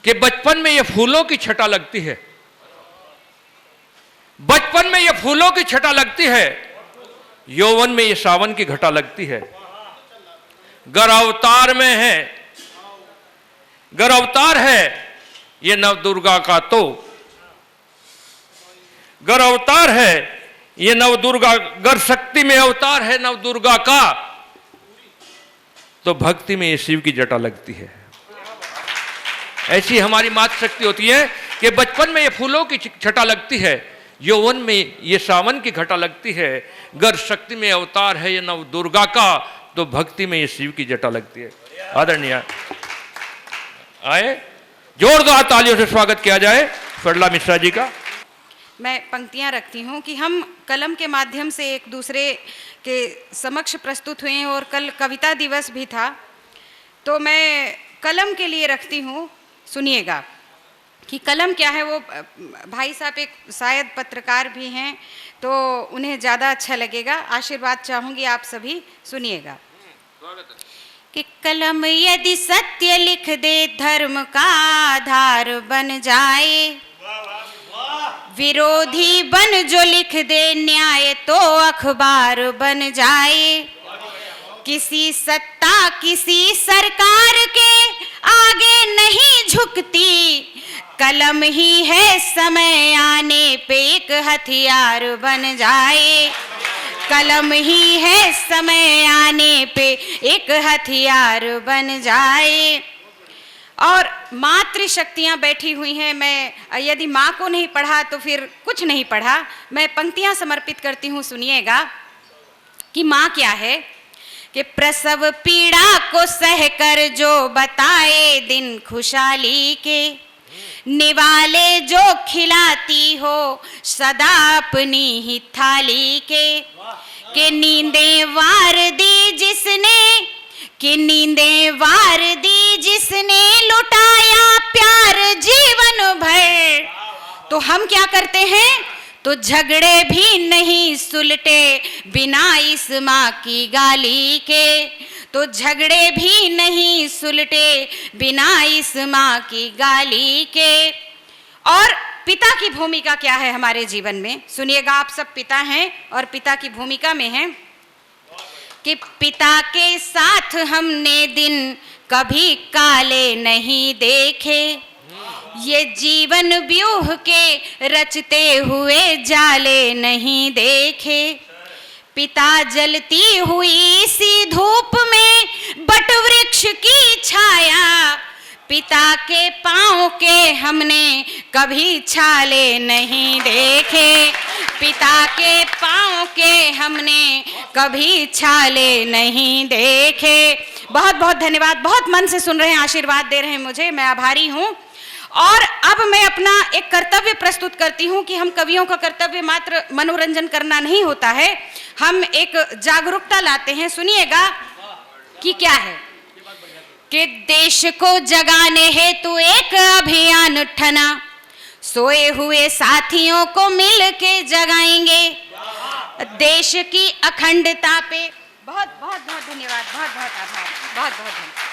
कि बचपन में ये फूलों की छटा लगती है, बचपन में ये फूलों की छटा लगती है, यौवन में ये सावन की घटा लगती है। गर अवतार में है, गर अवतार है ये नव दुर्गा का, तो गर अवतार है ये नव दुर्गा, गर शक्ति में अवतार है नव दुर्गा का, तो भक्ति में ये शिव की जटा लगती है। ऐसी हमारी मातृ शक्ति होती है कि बचपन में ये फूलों की छटा लगती है, यौवन में ये सावन की घटा लगती है, गर शक्ति में अवतार है ये नव दुर्गा का, तो भक्ति में ये शिव की जटा लगती है। आदरणीय आए, जोरदार तालियों से स्वागत किया जाए सरला मिश्रा जी का। मैं पंक्तियां रखती हूं कि हम कलम के माध्यम से एक दूसरे के समक्ष प्रस्तुत हुए हैं और कल कविता दिवस भी था, तो मैं कलम के लिए रखती हूं। सुनिएगा कि कलम क्या है। वो भाई साहब एक शायद पत्रकार भी हैं, तो उन्हें ज़्यादा अच्छा लगेगा। आशीर्वाद चाहूँगी आप सभी सुनिएगा कि कलम यदि सत्य लिख दे, धर्म का आधार बन जाए, विरोधी बन जो लिख दे न्याय, तो अखबार बन जाए। किसी सत्ता किसी सरकार के आगे नहीं झुकती, कलम ही है समय आने पे एक हथियार बन जाए, कलम ही है समय आने पे एक हथियार बन जाए। और मातृशक्तियाँ बैठी हुई हैं। मैं यदि माँ को नहीं पढ़ा तो फिर कुछ नहीं पढ़ा। मैं पंक्तियाँ समर्पित करती हूँ, सुनिएगा कि माँ क्या है। कि प्रसव पीड़ा को सहकर जो बताए दिन खुशहाली के, निवाले जो खिलाती हो सदा अपनी ही थाली के नींदें वार दी जिसने, कि नींदें वार दी जिसने, लुटाया प्यार जीवन भर। तो हम क्या करते हैं, तो झगड़े भी नहीं सुलटे बिना इस माँ की गाली के, तो झगड़े भी नहीं सुलटे बिना इस माँ की गाली के। और पिता की भूमिका क्या है हमारे जीवन में, सुनिएगा। आप सब पिता हैं और पिता की भूमिका में हैं कि पिता के साथ हमने दिन कभी काले नहीं देखे, ये जीवन व्यूह के रचते हुए जाले नहीं देखे। पिता जलती हुई सी धूप में बट वृक्ष की छाया, पिता के पाँव के हमने कभी छाले नहीं देखे, पिता के पाँव के हमने कभी छाले नहीं देखे। बहुत बहुत धन्यवाद। बहुत मन से सुन रहे हैं, आशीर्वाद दे रहे हैं मुझे, मैं आभारी हूँ। और अब मैं अपना एक कर्तव्य प्रस्तुत करती हूँ कि हम कवियों का कर्तव्य मात्र मनोरंजन करना नहीं होता है, हम एक जागरूकता लाते हैं। सुनिएगा कि क्या है कि देश को जगाने हेतु एक अभियान ठना, सोए हुए साथियों को मिल के जगाएंगे, देश की अखंडता पे। बहुत बहुत बहुत धन्यवाद, बहुत बहुत आभार, बहुत बहुत धन्यवाद।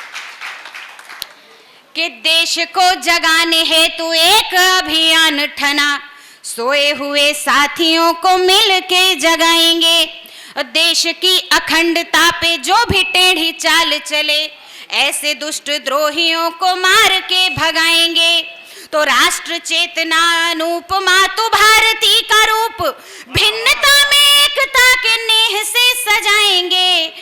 कि देश को जगाने हेतु एक अभियान ठना, सोए हुए साथियों को मिल के जगाएंगे, देश की अखंडता पे जो भी टेढ़ी चाल चले, ऐसे दुष्ट द्रोहियों को मार के भगाएंगे। तो राष्ट्र चेतना अनुपमा तो भारती का रूप, भिन्नता में एकता के नेह से सजाएंगे।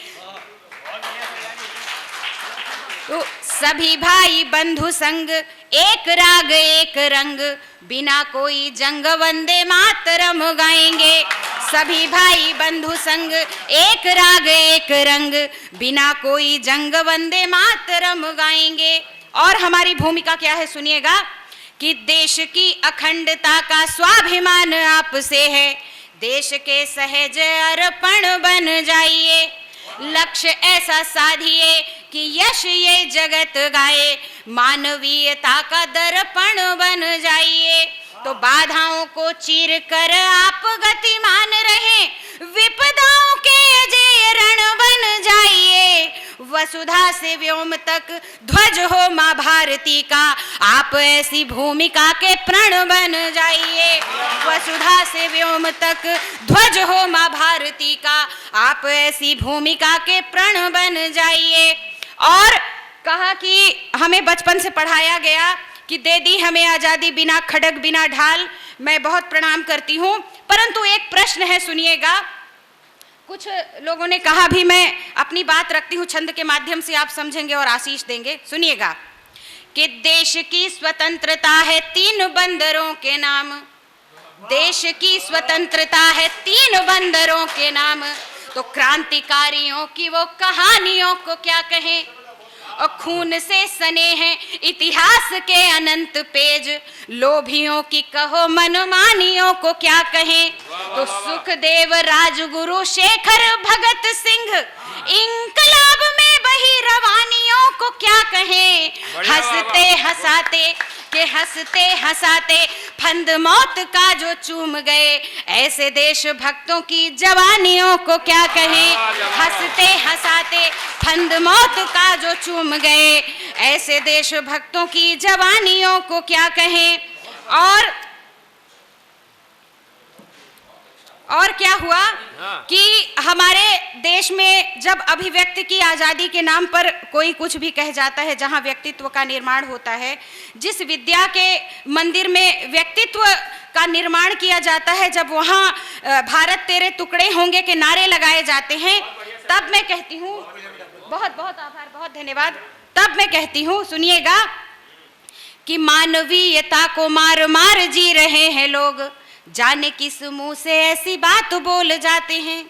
तो सभी भाई बंधु संग, एक राग एक रंग, बिना कोई जंग वंदे मातरम गाएंगे। सभी भाई बंधु संग, एक राग एक रंग, बिना कोई जंग वंदे मातरम गाएंगे। और हमारी भूमिका क्या है, सुनिएगा कि देश की अखंडता का स्वाभिमान आपसे है, देश के सहज अर्पण बन जाइए, लक्ष्य ऐसा साधिए कि यश ये जगत गाए, मानवीयता का दर्पण बन जाइए। तो बाधाओं को चीर कर आप गतिमान रहें, विपदाओं के अजय रण बन जाइए, वसुधा से व्योम तक ध्वज हो माँ भारती का, आप ऐसी भूमिका के प्रण बन जाइए। वसुधा से व्योम तक ध्वज हो माँ भारती का, आप ऐसी भूमिका के प्रण बन जाइए। और कहा कि हमें बचपन से पढ़ाया गया कि दे दी हमें आजादी बिना खड़ग बिना ढाल। मैं बहुत प्रणाम करती हूँ, परंतु एक प्रश्न है, सुनिएगा। कुछ लोगों ने कहा भी, मैं अपनी बात रखती हूँ छंद के माध्यम से, आप समझेंगे और आशीष देंगे। सुनिएगा कि देश की स्वतंत्रता है 3 बंदरों के नाम, देश की स्वतंत्रता है 3 बंदरों के नाम, तो क्रांतिकारियों की वो कहानियों को क्या कहें। और खून से सने हैं इतिहास के अनंत पेज, लोभियों की कहो मनमानियों को क्या कहें। तो सुखदेव, राजगुरु, शेखर, भगत सिंह, इंकलाब में बही रवानियों को क्या कहें। हंसते हंसाते के हंसते हंसाते फंद मौत का जो चूम गए, ऐसे देश भक्तों की जवानियों को क्या कहें। हंसते हंसाते फंद मौत का जो चूम गए, ऐसे देश भक्तों की जवानियों को क्या कहें। और क्या हुआ कि हमारे देश में जब अभिव्यक्ति की आज़ादी के नाम पर कोई कुछ भी कह जाता है, जहां व्यक्तित्व का निर्माण होता है, जिस विद्या के मंदिर में व्यक्तित्व का निर्माण किया जाता है, जब वहां भारत तेरे टुकड़े होंगे के नारे लगाए जाते हैं, तब मैं कहती हूँ, बहुत बहुत आभार, बहुत धन्यवाद, तब मैं कहती हूँ, सुनिएगा, कि मानवीयता को मार मार जी रहे हैं लोग, जाने किस मुंह से ऐसी बात बोल जाते हैं।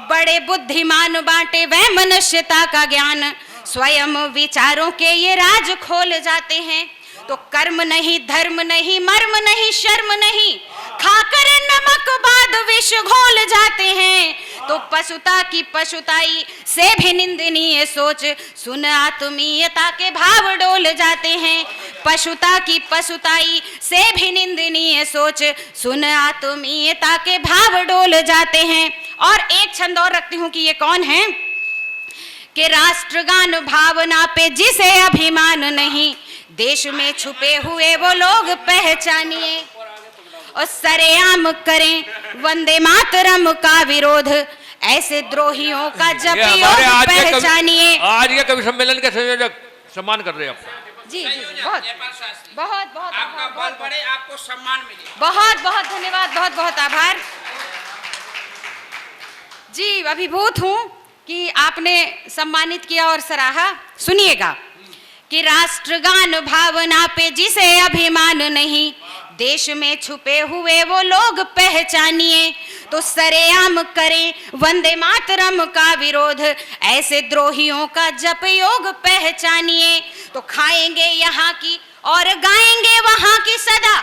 बड़े बुद्धिमान बांटे वह मनुष्यता का ज्ञान, स्वयं विचारों के ये राज खोल जाते हैं। तो कर्म नहीं, धर्म नहीं, मर्म नहीं, शर्म नहीं, खाकर नमक बाद विष घोल जाते हैं। तो पशुता की पशुताई से भी निंदनीय सोच, सुन आत्मीयता के भाव डोल जाते हैं। पशुता की पशुताई से भी निंदनीय सोच, सुन आत्मीयता के भाव डोल जाते हैं। और एक छंद और रखती हूँ कि ये कौन है, कि राष्ट्रगान भावना पे जिसे अभिमान नहीं, देश में छुपे हुए वो लोग पहचानिए। और सरेआम करें वंदे मातरम का विरोध, ऐसे द्रोहियों का जब योग पहचानिए। आज के कवि सम्मेलन के संयोजक सम्मान कर रहे हैं आपका। जी जी, बहुत बहुत बहुत आपका बल बढ़े, आपको सम्मान मिले। बहुत बहुत धन्यवाद, बहुत बहुत आभार जी। अभिभूत हूँ कि आपने सम्मानित किया और सराहा। सुनिएगा कि राष्ट्रगान भावना पे जिसे अभिमान नहीं, देश में छुपे हुए वो लोग पहचानिए। तो सरेआम करें वंदे मातरम का विरोध, ऐसे द्रोहियों का जप योग पहचानिए। तो खाएंगे यहाँ की और गाएंगे वहाँ की सदा,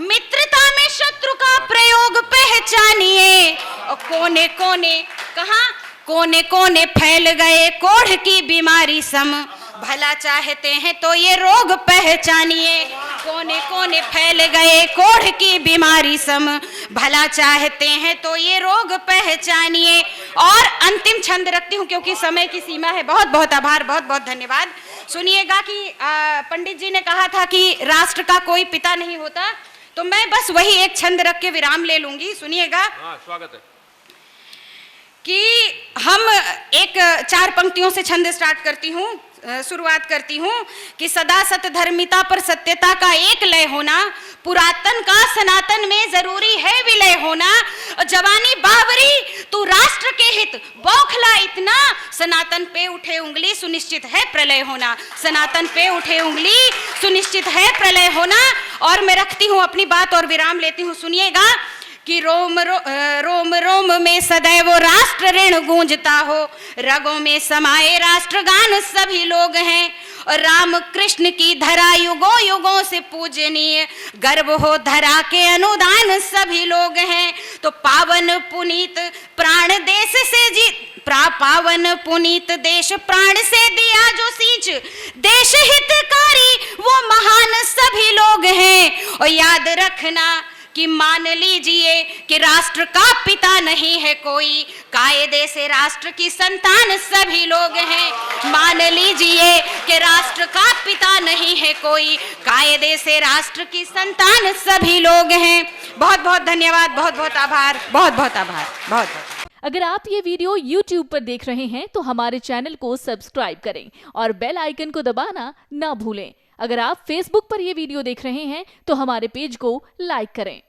मित्रता में शत्रु का प्रयोग पहचानिए। और कोने कोने, कहाँ कोने कोने फैल गए कोढ़ की बीमारी सम, भला चाहते हैं तो ये रोग पहचानिए। कोने कोने फैल गए कोढ़ की बीमारी सम, भला चाहते हैं तो ये रोग पहचानिए। और अंतिम छंद रखती हूँ क्योंकि समय की सीमा है। बहुत बहुत आभार, बहुत बहुत धन्यवाद। सुनिएगा कि पंडित जी ने कहा था कि राष्ट्र का कोई पिता नहीं होता, तो मैं बस वही एक छंद रख के विराम ले लूंगी। सुनिएगा, स्वागत है, कि हम एक 4 पंक्तियों से छंद स्टार्ट करती हूँ, शुरुआत करती हूँ कि सदा सत धर्मिता पर सत्यता का एक लय होना, पुरातन का सनातन में जरूरी है विलय होना। जवानी बावरी तू राष्ट्र के हित बौखला इतना, सनातन पे उठे उंगली सुनिश्चित है प्रलय होना, सनातन पे उठे उंगली सुनिश्चित है प्रलय होना। और मैं रखती हूँ अपनी बात और विराम लेती हूँ। सुनिएगा कि रोम रोम में सदैव राष्ट्र ऋण गूंजता हो, रगों में समाये राष्ट्रगान सभी लोग हैं। और राम कृष्ण की धरा युगों युगों से पूजनीय, गर्व हो धरा के अनुदान सभी लोग हैं। तो पावन पुनीत प्राण देश से पावन पुनीत देश प्राण से दिया जो सींच, देश हितकारी वो महान सभी लोग हैं। और याद रखना कि मान लीजिए कि राष्ट्र का पिता नहीं है कोई, कायदे से राष्ट्र की संतान सभी लोग हैं। मान लीजिए कि राष्ट्र का पिता नहीं है कोई, कायदे से राष्ट्र की संतान सभी लोग हैं। बहुत बहुत धन्यवाद, बहुत बहुत आभार, बहुत बहुत आभार, बहुत बहुत। अगर आप ये वीडियो YouTube पर देख रहे हैं तो हमारे चैनल को सब्सक्राइब करें और बेल आइकन को दबाना ना भूलें। अगर आप Facebook पर ये वीडियो देख रहे हैं तो हमारे पेज को लाइक करें।